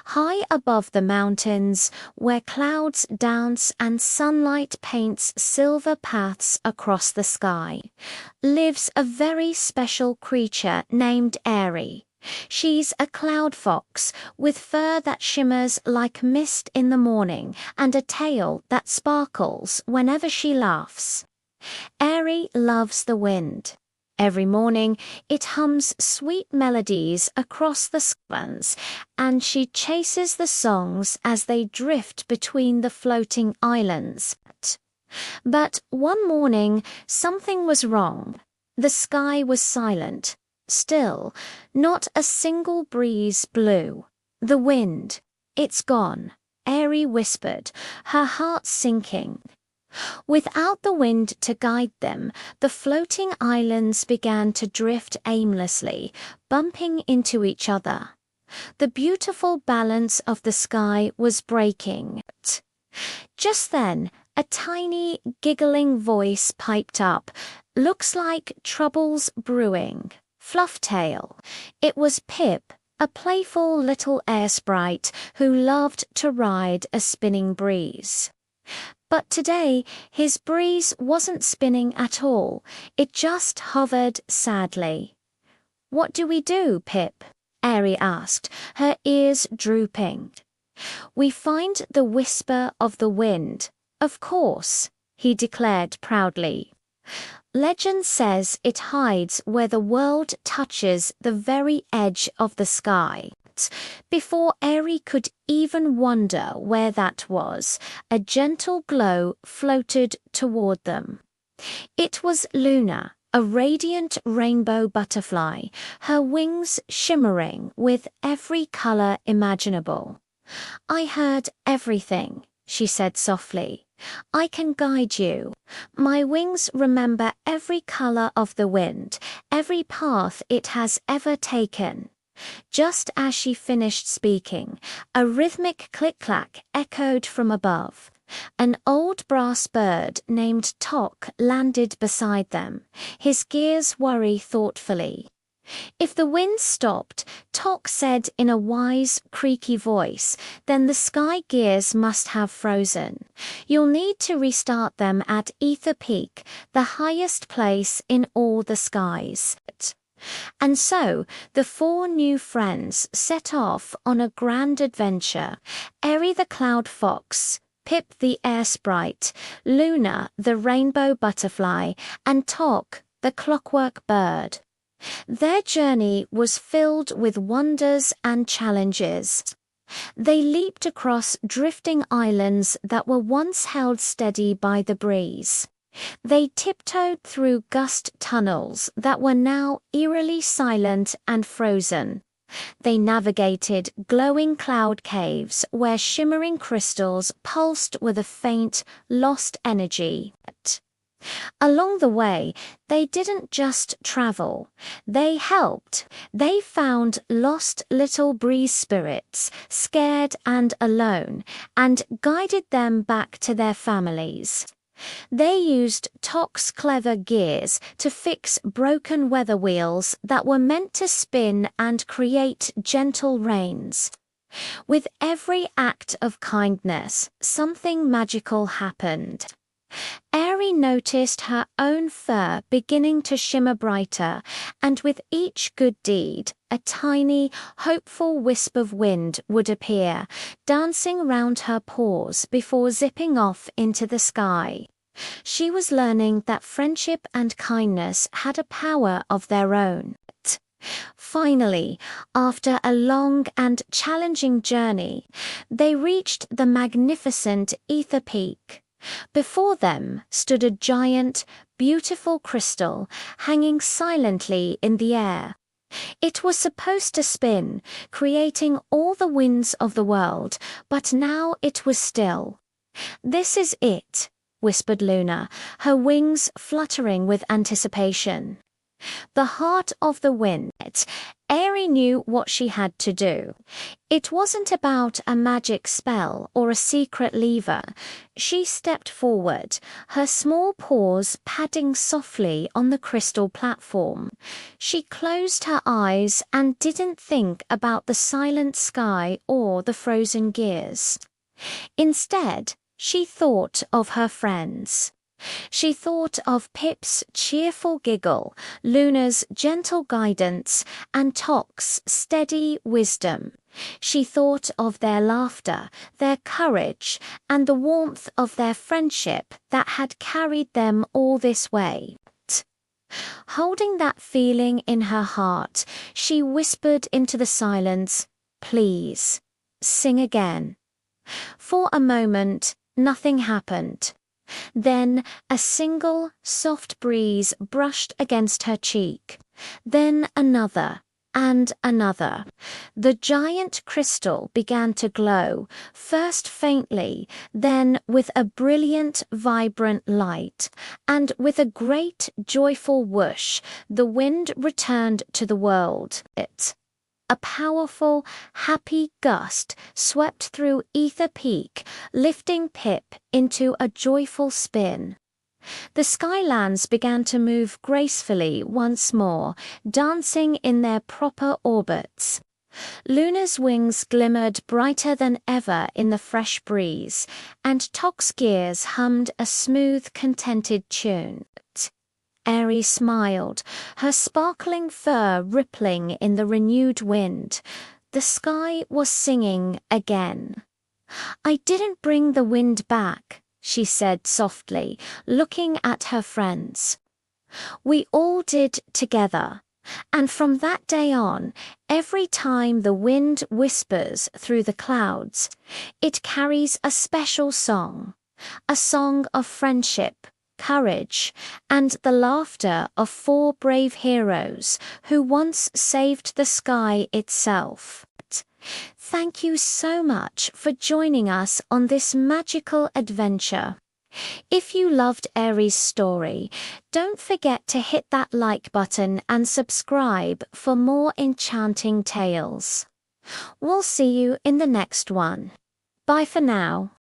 High above the mountains, where clouds dance and sunlight paints silver paths across the sky, lives a very special creature named Aeri. She's a cloud fox with fur that shimmers like mist in the morning and a tail that sparkles whenever she laughs. Aeri loves the wind. Every morning, it hums sweet melodies across the Skylands, and she chases the songs as they drift between the floating islands. But one morning, something was wrong. The sky was silent, still, not a single breeze blew. The wind, it's gone, Aeri whispered, her heart sinking. Without the wind to guide them, the floating islands began to drift aimlessly, bumping into each other. The beautiful balance of the sky was breaking. Just then, a tiny, giggling voice piped up. "Looks like trouble's brewing. Flufftail." It was Pip, a playful little air sprite who loved to ride a spinning breeze. But today, his breeze wasn't spinning at all. It just hovered sadly. "What do we do, Pip?" Aeri asked, her ears drooping. "We find the whisper of the wind, of course," he declared proudly. "Legend says it hides where the world touches the very edge of the sky." Before Aeri could even wonder where that was, a gentle glow floated toward them. It was Luna, a radiant rainbow butterfly, her wings shimmering with every color imaginable. "I heard everything," she said softly. "I can guide you. My wings remember every color of the wind, every path it has ever taken." Just as she finished speaking, a rhythmic click-clack echoed from above. An old brass bird named Tock landed beside them, his gears whirring thoughtfully. "If the wind stopped," Tock said in a wise, creaky voice, "then the sky gears must have frozen. You'll need to restart them at Ether Peak, the highest place in all the skies." And so the four new friends set off on a grand adventure. Aeri the cloud fox, Pip the air sprite, Luna the rainbow butterfly, and Tock the clockwork bird. Their journey was filled with wonders and challenges. They leaped across drifting islands that were once held steady by the breeze. They tiptoed through gust tunnels that were now eerily silent and frozen. They navigated glowing cloud caves where shimmering crystals pulsed with a faint, lost energy. Along the way, they didn't just travel. They helped. They found lost little breeze spirits, scared and alone, and guided them back to their families. They used Tock's clever gears to fix broken weather wheels that were meant to spin and create gentle rains. With every act of kindness, something magical happened. Aeri noticed her own fur beginning to shimmer brighter, and with each good deed, a tiny, hopeful wisp of wind would appear, dancing round her paws before zipping off into the sky. She was learning that friendship and kindness had a power of their own. Finally, after a long and challenging journey, they reached the magnificent Ether Peak. Before them stood a giant, beautiful crystal hanging silently in the air. It was supposed to spin, creating all the winds of the world, but now it was still. "This is it," whispered Luna, her wings fluttering with anticipation. The heart of the wind. Aeri knew what she had to do. It wasn't about a magic spell or a secret lever. She stepped forward, her small paws padding softly on the crystal platform. She closed her eyes and didn't think about the silent sky or the frozen gears. Instead, she thought of her friends. She thought of Pip's cheerful giggle, Luna's gentle guidance, and Tock's steady wisdom. She thought of their laughter, their courage, and the warmth of their friendship that had carried them all this way. Holding that feeling in her heart, she whispered into the silence, "Please, sing again." For a moment, nothing happened. Then a single, soft breeze brushed against her cheek. Then another, and another. The giant crystal began to glow, first faintly, then with a brilliant, vibrant light. And with a great, joyful whoosh, the wind returned to the world. A powerful, happy gust swept through Ether Peak, lifting Pip into a joyful spin. The Skylands began to move gracefully once more, dancing in their proper orbits. Luna's wings glimmered brighter than ever in the fresh breeze, and Tock's gears hummed a smooth, contented tune. Aeri smiled, her sparkling fur rippling in the renewed wind. The sky was singing again. "I didn't bring the wind back," she said softly, looking at her friends. "We all did together. And from that day on, every time the wind whispers through the clouds, it carries a special song, a song of friendship, courage, and the laughter of 4 brave heroes who once saved the sky itself." Thank you so much for joining us on this magical adventure. If you loved Aeri's story, don't forget to hit that like button and subscribe for more enchanting tales. We'll see you in the next one. Bye for now.